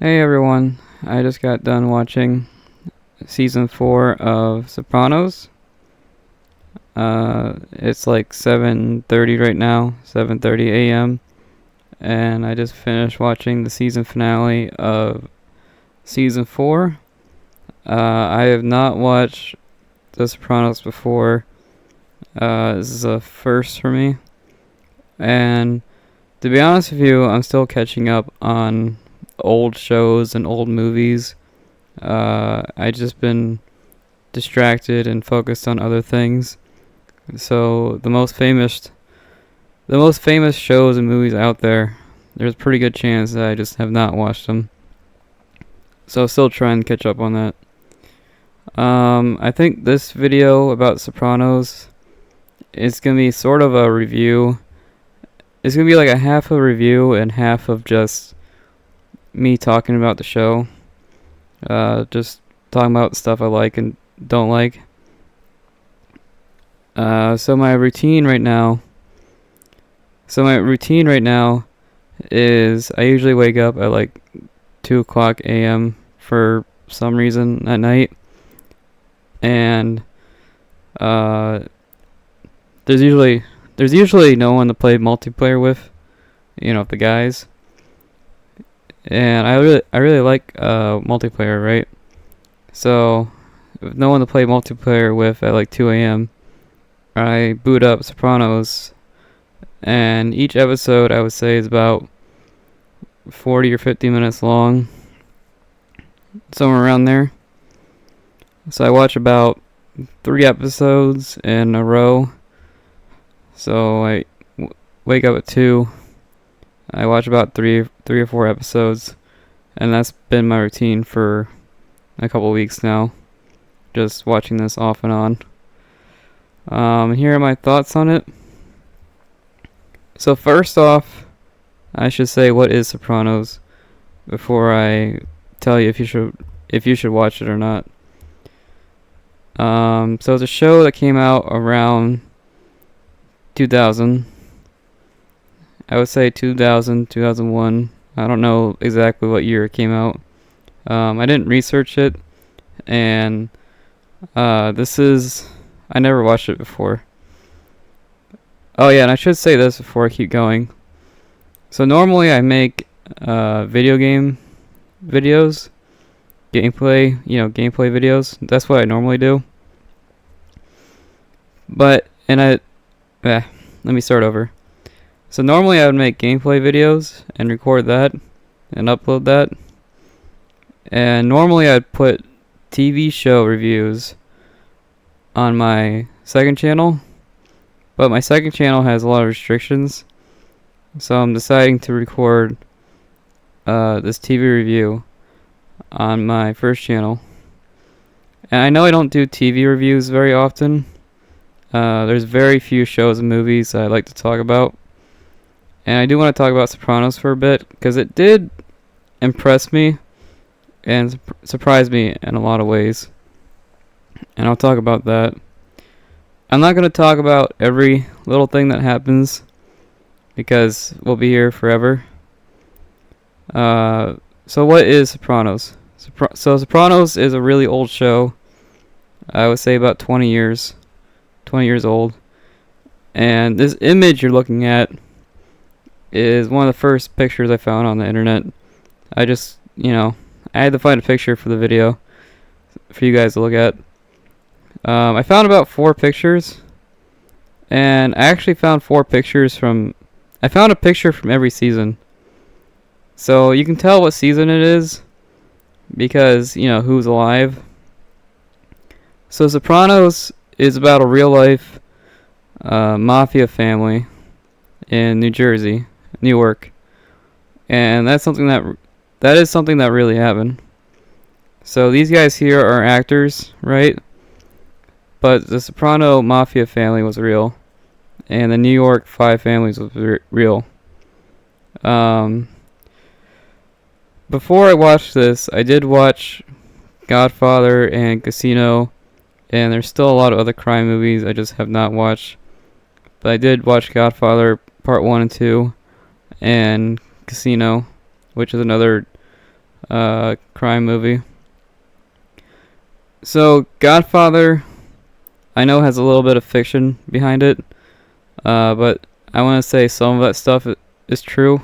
Hey everyone, I just got done watching season 4 of Sopranos. It's like 7:30 right now, 7:30 a.m. and I just finished watching the season finale of season 4. I have not watched The Sopranos before. This is a first for me, and to be honest with you, I'm still catching up on old shows and old movies. I just been distracted and focused on other things. So the most famous shows and movies out there, there's a pretty good chance that I just have not watched them. So still trying to catch up on that. I think this video about Sopranos is gonna be sort of a review. It's gonna be like a half a review and half of just me talking about the show. Just talking about stuff I like and don't like. So my routine right now is I usually wake up at like 2 o'clock a.m. for some reason at night, and there's usually no one to play multiplayer with, the guys. And I really like multiplayer, right? So with no one to play multiplayer with at like 2 a.m., I boot up Sopranos, and each episode I would say is about 40 or 50 minutes long, somewhere around there. So I watch about 3 episodes in a row. So I wake up at 2. I watch about three or 4 episodes, and that's been my routine for a couple weeks now, just watching this off and on. Here are my thoughts on it. So first off, I should say what is Sopranos before I tell you if you should watch it or not. So it's a show that came out around 2000. I would say 2000, 2001. I don't know exactly what year it came out. I didn't research it, and I never watched it before. Oh yeah, and I should say this before I keep going. So normally I make video game videos, gameplay videos. That's what I normally do. Let me start over. So normally I would make gameplay videos and record that and upload that. And normally I'd put TV show reviews on my second channel. But my second channel has a lot of restrictions. So I'm deciding to record this TV review on my first channel. And I know I don't do TV reviews very often. There's very few shows and movies that I like to talk about. And I do want to talk about Sopranos for a bit, because it did impress me and surprise me in a lot of ways. And I'll talk about that. I'm not going to talk about every little thing that happens, because we'll be here forever. So what is Sopranos? Sopranos is a really old show. I would say about 20 years old. And this image you're looking at is one of the first pictures I found on the internet. I just, I had to find a picture for the video for you guys to look at. I found about 4 pictures, and I actually found 4 pictures I found a picture from every season. So you can tell what season it is because, who's alive. So Sopranos is about a real life mafia family in Newark, and that is something that really happened. So these guys here are actors, right? But the Soprano mafia family was real, and the New York 5 families was real. Before I watched this, I did watch Godfather and Casino, and there's still a lot of other crime movies I just have not watched. But I did watch Godfather Part 1 and 2, and Casino, which is another crime movie. So Godfather, I know has a little bit of fiction behind it, but I want to say some of that stuff is true.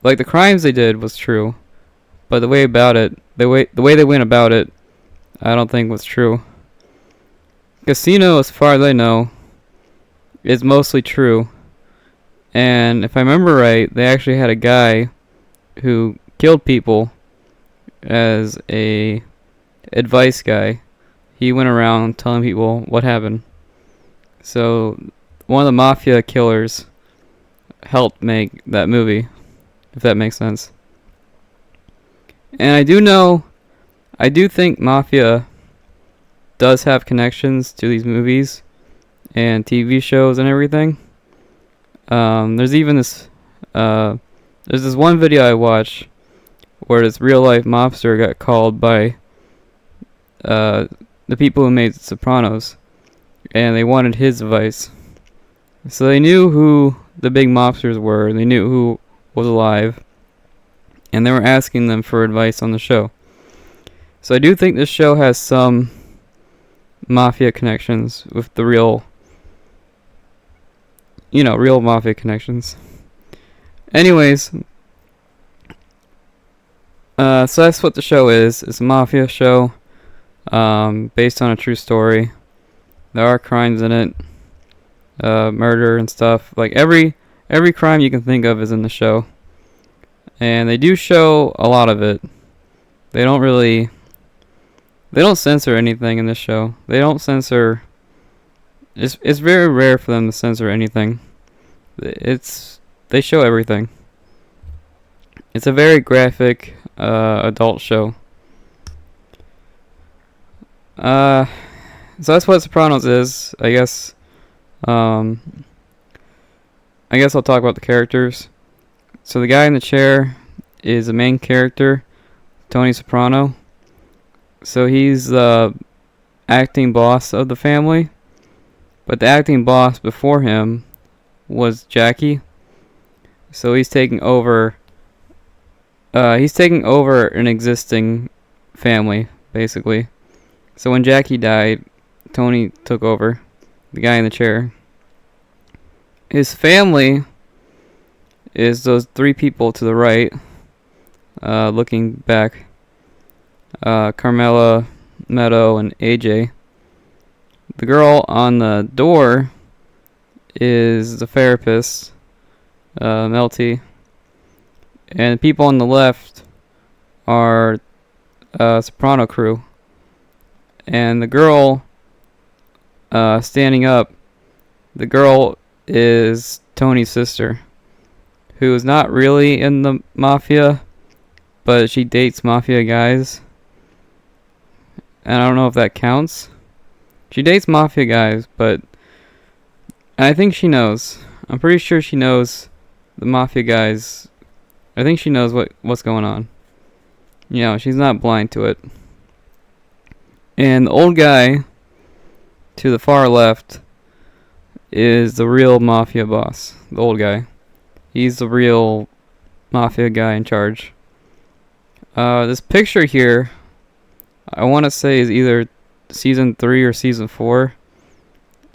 Like the crimes they did was true, but the way they went about it, I don't think was true. Casino, as far as I know, is mostly true. And if I remember right, they actually had a guy who killed people as a advice guy. He went around telling people what happened. So one of the mafia killers helped make that movie, if that makes sense. And I do think mafia does have connections to these movies and TV shows and everything. There's this one video I watched where this real life mobster got called by the people who made Sopranos, and they wanted his advice. So they knew who the big mobsters were, they knew who was alive, and they were asking them for advice on the show. So I do think this show has some mafia connections with the real mafia connections. Anyways, so that's what the show is. It's a mafia show, based on a true story. There are crimes in it, murder and stuff. Like every crime you can think of is in the show, and they do show a lot of it. They don't censor anything in this show. They don't censor. It's very rare for them to censor anything. They show everything. It's a very graphic adult show. So that's what Sopranos is. I guess I'll talk about the characters. So the guy in the chair is the main character, Tony Soprano. So he's the acting boss of the family, but the acting boss before him was Jackie. So he's taking over an existing family, basically. So when Jackie died, Tony took over, the guy in the chair. His family is those three people to the right, looking back. Carmela, Meadow, and AJ. The girl on the door is the therapist, Melty. And the people on the left are Soprano crew. And the girl standing up, the girl is Tony's sister, who is not really in the mafia, but she dates mafia guys. And I don't know if that counts. She dates mafia guys, but I think she knows. I'm pretty sure she knows the mafia guys. I think she knows what's going on. She's not blind to it. And the old guy to the far left is the real mafia boss. The old guy. He's the real mafia guy in charge. This picture here, I want to say, is either season 3 or season 4.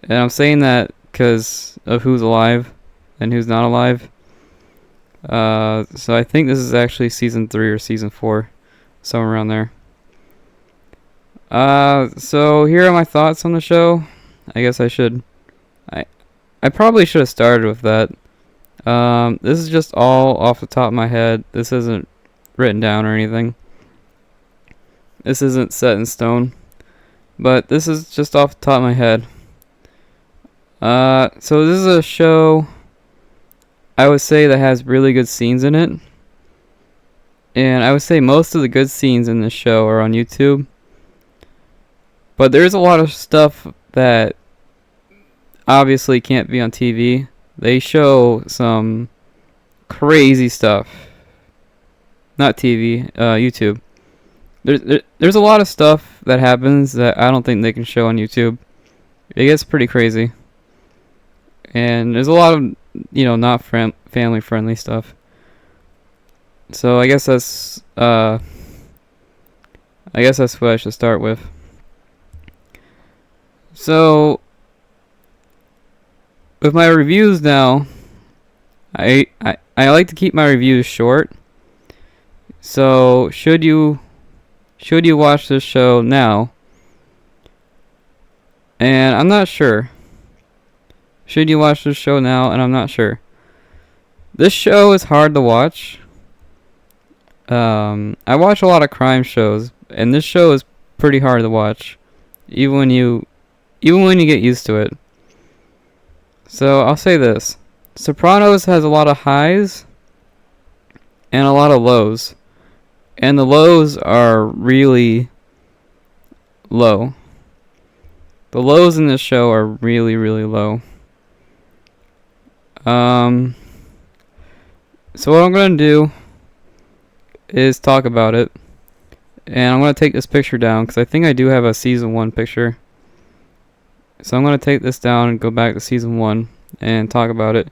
And I'm saying that because of who's alive and who's not alive. So I think this is actually season 3 or season 4. Somewhere around there. So here are my thoughts on the show. I guess I probably should have started with that. This is just all off the top of my head. This isn't written down or anything. This isn't set in stone. But this is just off the top of my head. So this is a show, I would say, that has really good scenes in it. And I would say most of the good scenes in this show are on YouTube. But there's a lot of stuff that obviously can't be on TV. They show some crazy stuff. Not TV, YouTube. There's a lot of stuff that happens that I don't think they can show on YouTube. It gets pretty crazy. And there's a lot of, not family friendly stuff. So I guess that's what I should start with. So with my reviews now, I like to keep my reviews short. So should you watch this show now? And I'm not sure. Should you watch this show now? And I'm not sure. This show is hard to watch. I watch a lot of crime shows, and this show is pretty hard to watch, even when you get used to it. So I'll say this: Sopranos has a lot of highs and a lot of lows, and the lows are really low. The lows in this show are really, really low. So what I'm gonna do is talk about it, and I'm gonna take this picture down because I think I do have a season 1 picture. So I'm gonna take this down and go back to season 1 and talk about it.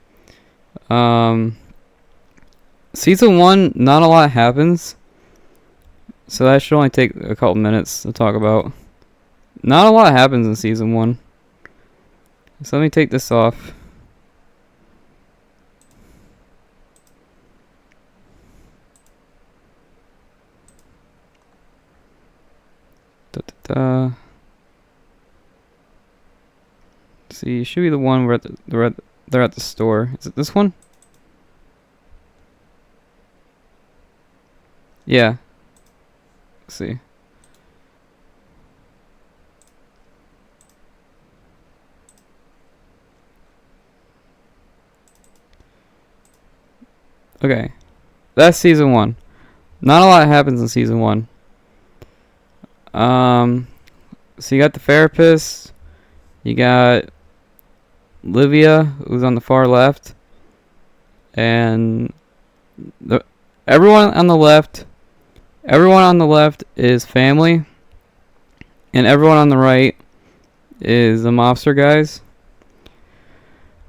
Season 1, not a lot happens, so that should only take a couple minutes to talk about. Not a lot happens in season 1. So let me take this off. See, it should be the one where they're at the store. Is it this one? Yeah. Let's see. Okay. That's season 1. Not a lot happens in season 1. So you got the therapist. You got Livia, who's on the far left, and everyone on the left is family, and everyone on the right is the mobster guys.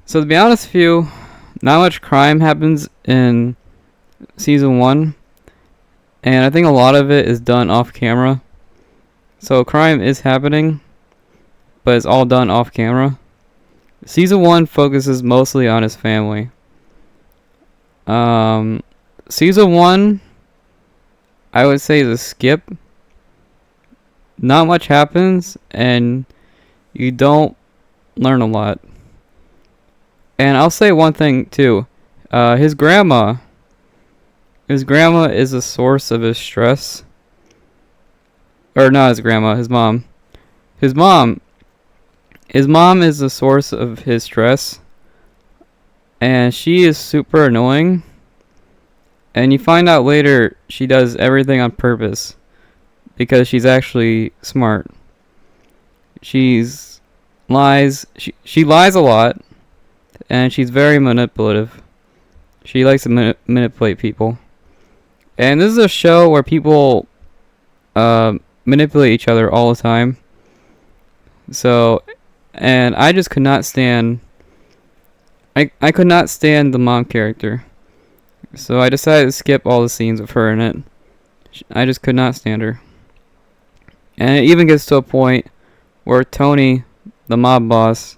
So to be honest with you, not much crime happens in season 1, and I think a lot of it is done off camera. So crime is happening, but it's all done off camera. Season 1 focuses mostly on his family. Season 1, I would say, is a skip. Not much happens, and you don't learn a lot. And I'll say one thing too. His grandma is a source of his stress. Or not his grandma, his mom. His mom is the source of his stress. And she is super annoying. And you find out later she does everything on purpose. Because she's actually smart. She lies a lot. And she's very manipulative. She likes to manipulate people. And this is a show where people manipulate each other all the time. So, and I just could not stand... I could not stand the mom character. So I decided to skip all the scenes with her in it. I just could not stand her. And it even gets to a point where Tony, the mob boss,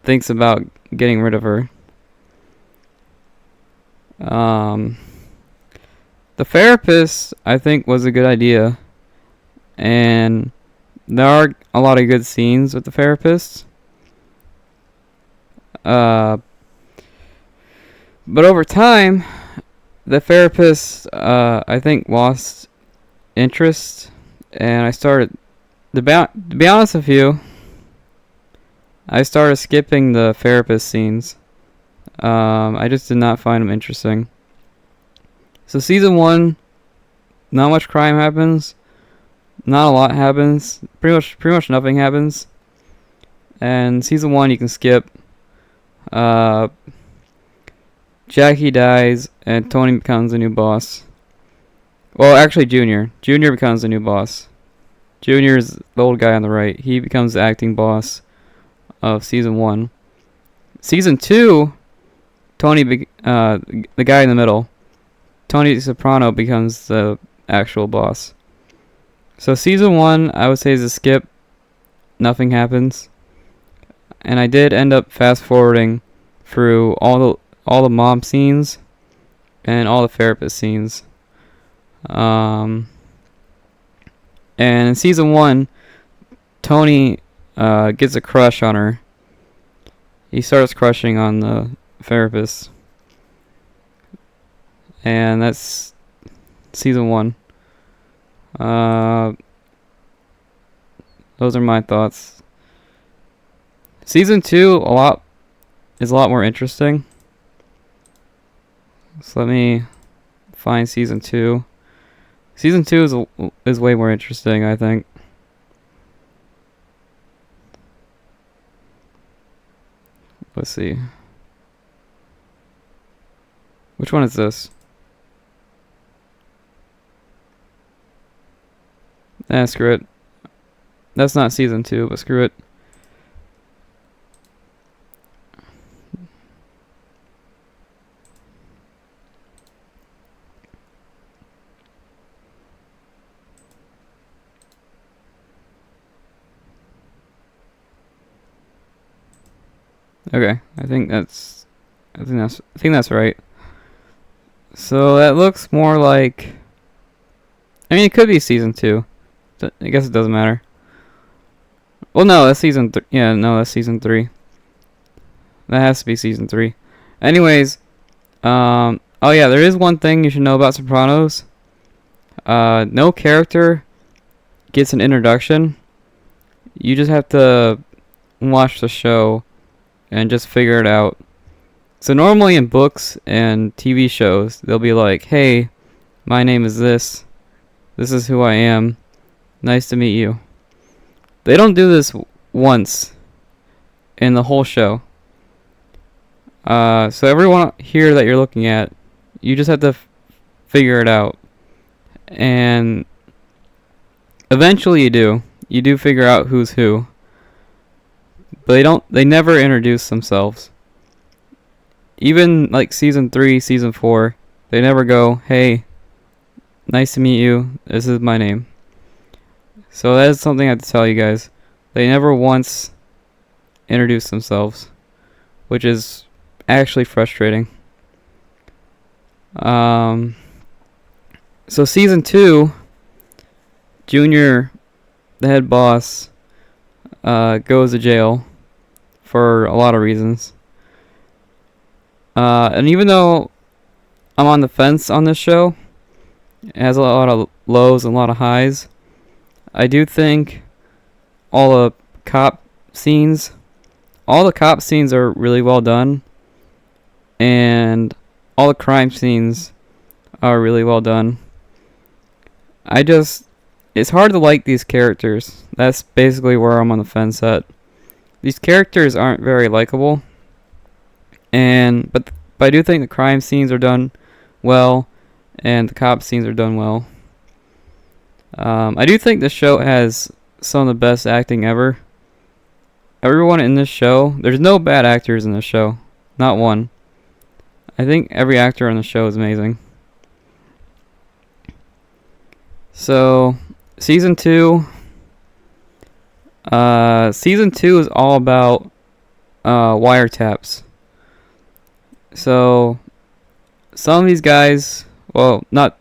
thinks about getting rid of her. The therapist, I think, was a good idea. And there are a lot of good scenes with the therapist. But over time, the therapist, I think, lost interest. And I started, to be honest with you, I started skipping the therapist scenes. I just did not find them interesting. So season 1, not much crime happens. Not a lot happens. Pretty much nothing happens. And season 1 you can skip. Jackie dies and Tony becomes the new boss. Well, actually Junior. Junior becomes the new boss. Junior is the old guy on the right. He becomes the acting boss of season 1. Season 2, Tony, the guy in the middle, Tony Soprano becomes the actual boss. So season 1, I would say, is a skip. Nothing happens. And I did end up fast forwarding through all the mom scenes and all the therapist scenes. And in season 1, Tony gets a crush on her. He starts crushing on the therapist. And that's season 1. Those are my thoughts. Season 2 is a lot more interesting. So let me find season 2. Season 2 is way more interesting, I think. Let's see. Which one is this? Screw it. That's not season 2, but screw it. Okay, I think that's right. So that looks more like, I mean, it could be season 2. I guess it doesn't matter. Well, no, that's season 3. Yeah, no, that's season 3. That has to be season 3. Anyways, oh yeah, there is one thing you should know about Sopranos. No character gets an introduction. You just have to watch the show and just figure it out. So normally in books and TV shows, they'll be like, "Hey, my name is this. This is who I am. Nice to meet you." They don't do this once in the whole show. So everyone here that you're looking at, you just have to figure it out. And eventually you do. You do figure out who's who. But they never introduce themselves. Even like season 3, season 4, they never go, "Hey, nice to meet you. This is my name." So that is something I have to tell you guys. They never once introduce themselves, which is actually frustrating. So season 2, Junior, the head boss, goes to jail for a lot of reasons. And even though I'm on the fence on this show, it has a lot of lows and a lot of highs, I do think all the cop scenes are really well done, and all the crime scenes are really well done. It's hard to like these characters. That's basically where I'm on the fence at. These characters aren't very likable, but I do think the crime scenes are done well, and the cop scenes are done well. I do think this show has some of the best acting ever. Everyone in this show, there's no bad actors in this show. Not one. I think every actor on the show is amazing. So, season 2 is all about wiretaps. So, some of these guys, well, not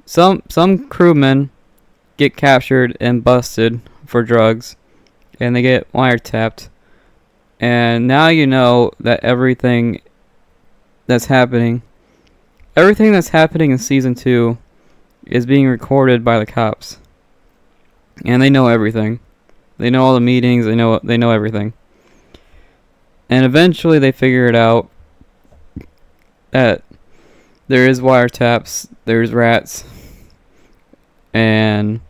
some crewmen get captured and busted for drugs, and they get wiretapped. And now you know that everything that's happening in season 2 is being recorded by the cops. And they know everything. They know all the meetings, they know everything. And eventually they figure it out that there is wiretaps, there's rats, and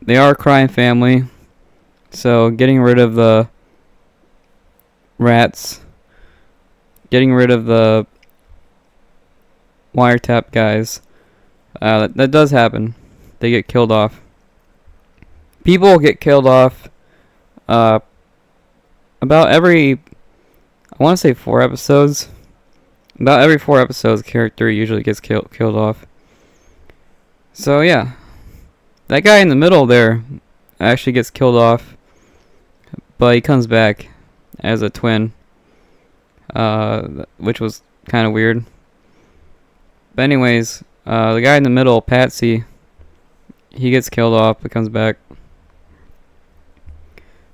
they are a crime family. So getting rid of the rats, getting rid of the wiretap guys, that does happen. They get killed off. People get killed off about every, I want to say 4 episodes. About every 4 episodes, a character usually gets killed off. So yeah, that guy in the middle there actually gets killed off, but he comes back as a twin, which was kind of weird. But anyways, the guy in the middle, Patsy, he gets killed off but comes back.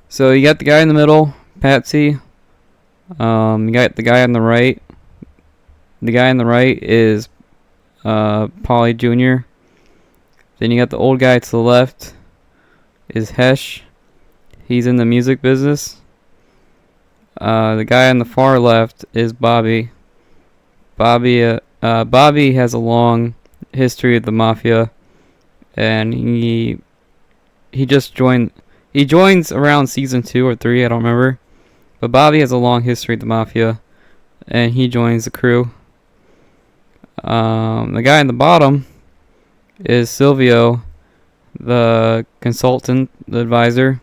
So you got the guy in the middle, Patsy. You got the guy on the right. The guy on the right is Polly Jr. Then you got the old guy to the left is Hesh. He's in the music business. The guy on the far left is Bobby. Bobby has a long history of the mafia, and he just joined. He joins around season 2 or 3, I don't remember. But Bobby has a long history of the mafia, and he joins the crew. The guy in the bottom is Silvio, the consultant, the advisor.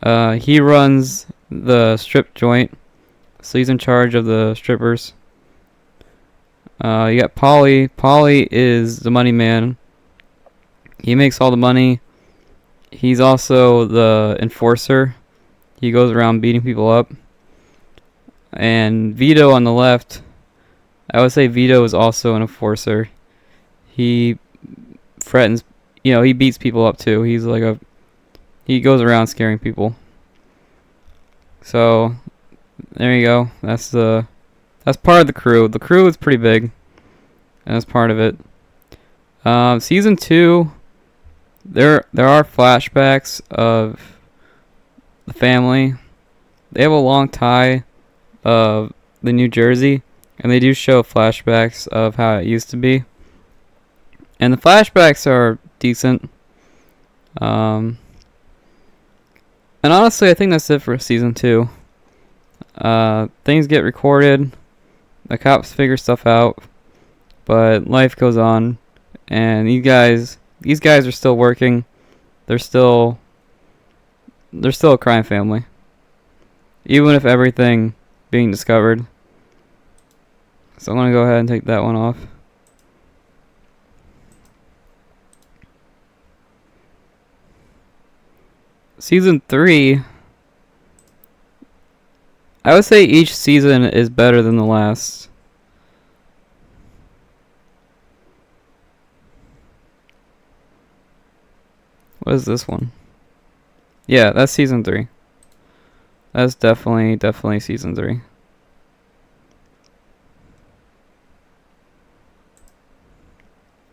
He runs the strip joint, so he's in charge of the strippers. You got Polly. Polly is the money man. He makes all the money. He's also the enforcer. He goes around beating people up. And Vito on the left, I would say Vito is also an enforcer. He threatens, he beats people up too. He goes around scaring people. So there you go. That's part of the crew. The crew is pretty big, and that's part of it. Season 2, there are flashbacks of the family. They have a long tie of the New Jersey, and they do show flashbacks of how it used to be. And the flashbacks are decent. And honestly, I think that's it for season 2. Things get recorded, the cops figure stuff out, but life goes on, and these guys are still working. They're still a crime family, even if everything being discovered. So I'm gonna go ahead and take that one off. Season 3, I would say each season is better than the last. What is this one? Yeah, that's season 3. That's definitely season 3.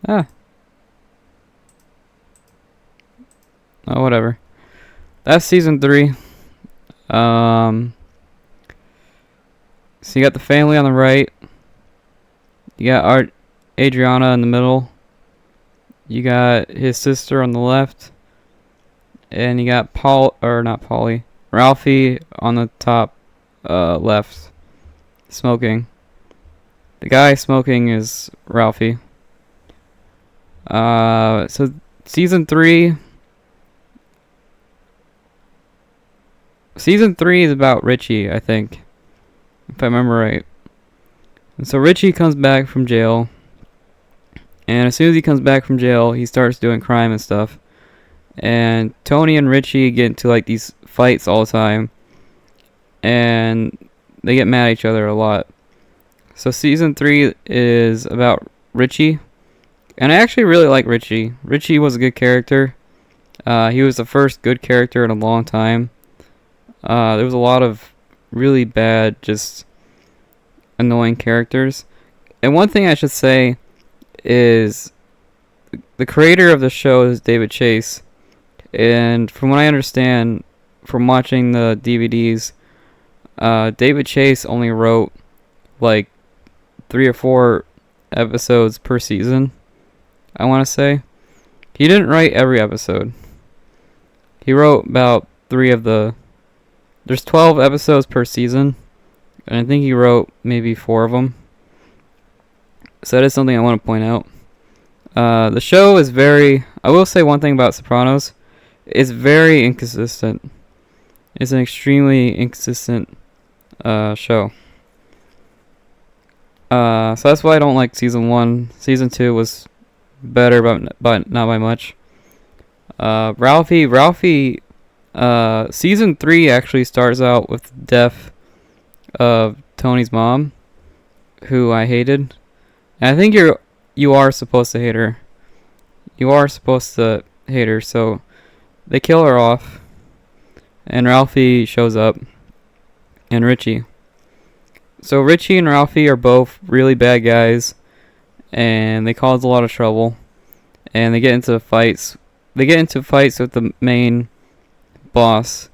Oh, whatever. That's season 3. So you got the family on the right. You got Adriana in the middle. You got his sister on the left. And you got Ralphie on the top left, smoking. The guy smoking is Ralphie. So season 3 is about Richie, I think, if I remember right. And so Richie comes back from jail, and as soon as he comes back from jail, he starts doing crime and stuff. And Tony and Richie get into like these fights all the time, and they get mad at each other a lot. So season 3 is about Richie, and I actually really like Richie. Richie was a good character. He was the first good character in a long time. There was a lot of really bad, just annoying characters. And one thing I should say is the creator of the show is David Chase. And from what I understand from watching the DVDs, David Chase only wrote like 3 or 4 episodes per season, I want to say. He didn't write every episode. He wrote about 3 of the... There's 12 episodes per season, and I think he wrote maybe 4 of them. So that is something I want to point out. The show is very... I will say one thing about Sopranos. It's very inconsistent. It's an extremely inconsistent show. So that's why I don't like season 1. Season 2 was better, but not by much. Ralphie, season 3 actually starts out with the death of Tony's mom, who I hated. And I think you are supposed to hate her. You are supposed to hate her, so they kill her off, and Ralphie shows up, and Richie. So Richie and Ralphie are both really bad guys, and they cause a lot of trouble, and they get into fights. They get into fights with the main boss,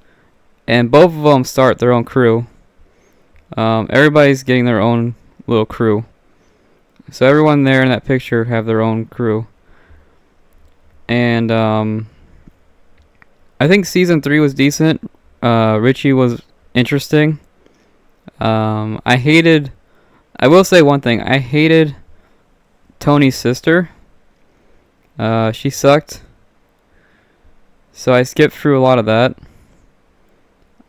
and both of them start their own crew. Everybody's getting their own little crew. So everyone there in that picture have their own crew. And I think season 3 was decent. Richie was interesting. I will say one thing. I hated Tony's sister. She sucked. So I skipped through a lot of that.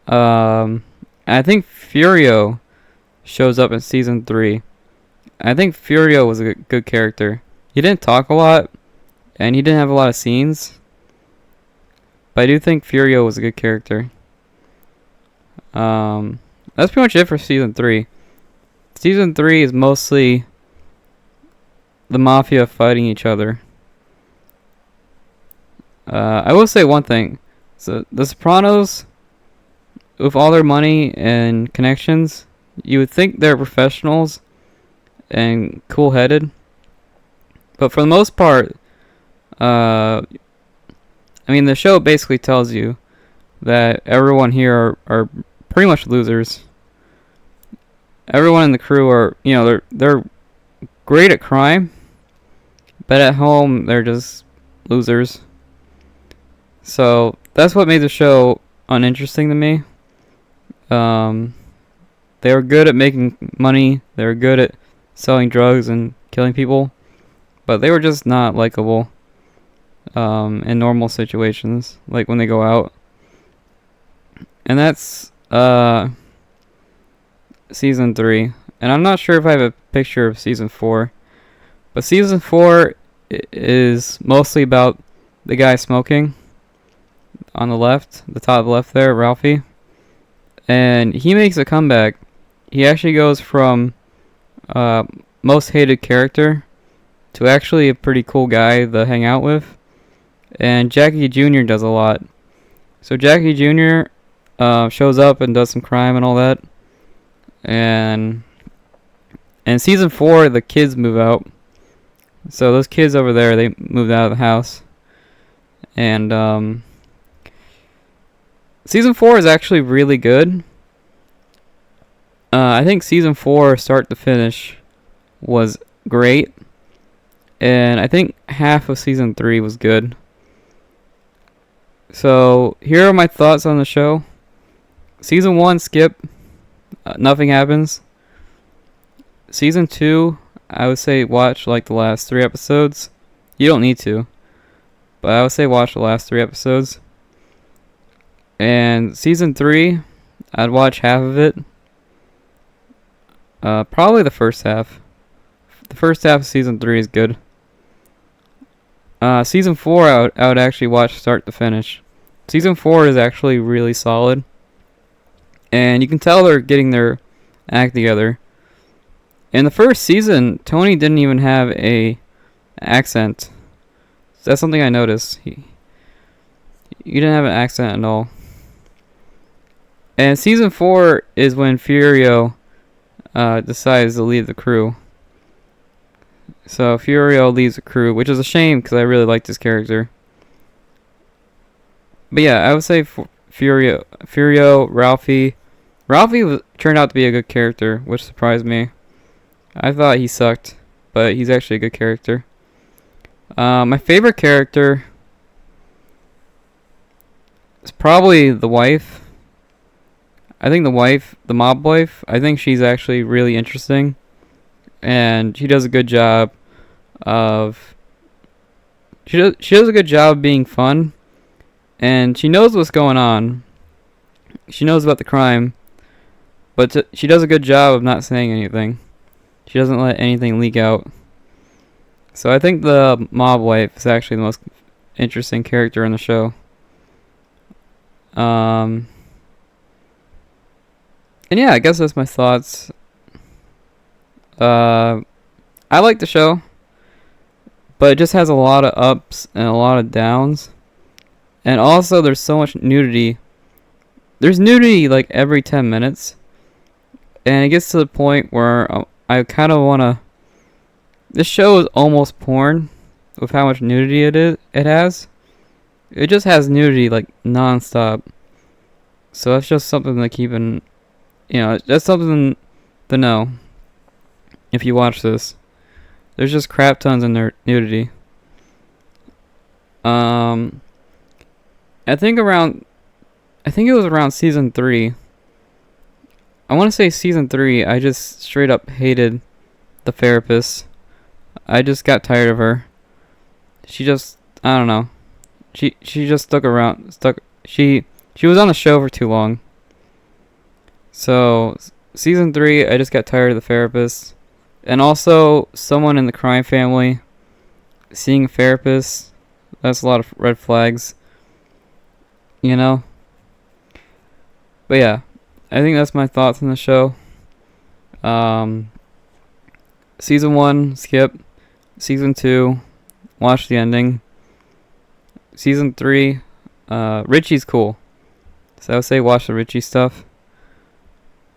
I think Furio shows up in season 3. I think Furio was a good character. He didn't talk a lot, and he didn't have a lot of scenes. But I do think Furio was a good character. That's pretty much it for season 3. Season 3 is mostly the mafia fighting each other. I will say one thing. So the Sopranos, with all their money and connections, you would think they're professionals and cool-headed. But for the most part, I mean, the show basically tells you that everyone here are pretty much losers. Everyone in the crew are, they're great at crime, but at home they're just losers. So that's what made the show uninteresting to me. They were good at making money. They were good at selling drugs and killing people, but they were just not likable in normal situations, like when they go out. And that's season 3. And I'm not sure if I have a picture of season 4, but season 4 is mostly about the guy smoking on the left, the top left there, Ralphie. And he makes a comeback. He actually goes from most hated character to actually a pretty cool guy to hang out with. And Jackie Jr. does a lot. So Jackie Jr. Shows up and does some crime and all that. And in season 4, the kids move out. So those kids over there, they moved out of the house. And season 4 is actually really good. I think season 4, start to finish, was great. And I think half of season 3 was good. So here are my thoughts on the show. Season 1, skip. Nothing happens. Season 2, I would say watch like the last 3 episodes. You don't need to, but I would say watch the last 3 episodes. And season 3, I'd watch half of it. Probably the first half. The first half of season 3 is good. Season 4, I would actually watch start to finish. Season 4 is actually really solid. And you can tell they're getting their act together. In the first season, Tony didn't even have a accent. That's something I noticed. He didn't have an accent at all. And season 4 is when Furio decides to leave the crew. So Furio leaves the crew, which is a shame because I really liked his character. But yeah, I would say Furio, Ralphie. Ralphie turned out to be a good character, which surprised me. I thought he sucked, but he's actually a good character. My favorite character is probably the wife. I think the wife, the mob wife, I think she's actually really interesting. And she does a good job of... She does a good job of being fun. And she knows what's going on. She knows about the crime. But she does a good job of not saying anything. She doesn't let anything leak out. So I think the mob wife is actually the most interesting character in the show. And yeah, I guess that's my thoughts. I like the show, but it just has a lot of ups and a lot of downs. And also, there's so much nudity. There's nudity like every 10 minutes. And it gets to the point where I kind of want to... This show is almost porn with how much nudity it has. It just has nudity like non-stop. So that's just something to keep in... that's something to know if you watch this. There's just crap tons of nudity. I think it was around season 3. I want to say season 3, I just straight up hated the therapist. I just got tired of her. She just, I don't know. She just she was on the show for too long. So, season 3, I just got tired of the therapist. And also, someone in the crime family seeing a therapist, that's a lot of red flags. But yeah, I think that's my thoughts on the show. Season 1, skip. Season 2, watch the ending. Season 3, Richie's cool. So I would say watch the Richie stuff.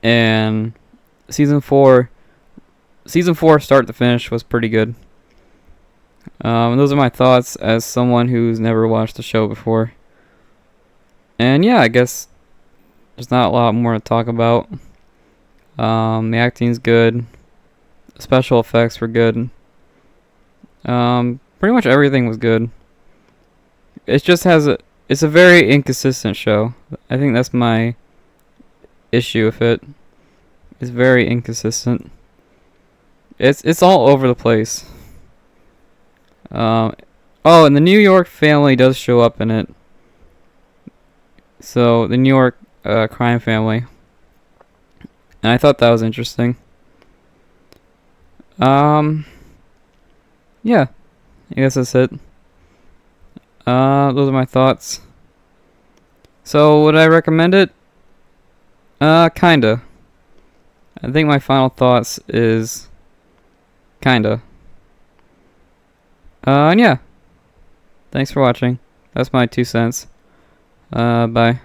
And season 4, start to finish, was pretty good. Those are my thoughts as someone who's never watched the show before. And yeah, I guess there's not a lot more to talk about. The acting's good. The special effects were good. Pretty much everything was good. It just it's a very inconsistent show. I think that's my issue with it. It's very inconsistent. It's all over the place. And the New York family does show up in it. So, the New York crime family. And I thought that was interesting. Yeah. I guess that's it. Those are my thoughts. So, would I recommend it? Kinda. I think my final thoughts is kinda. And yeah. Thanks for watching. That's my 2 cents. Bye.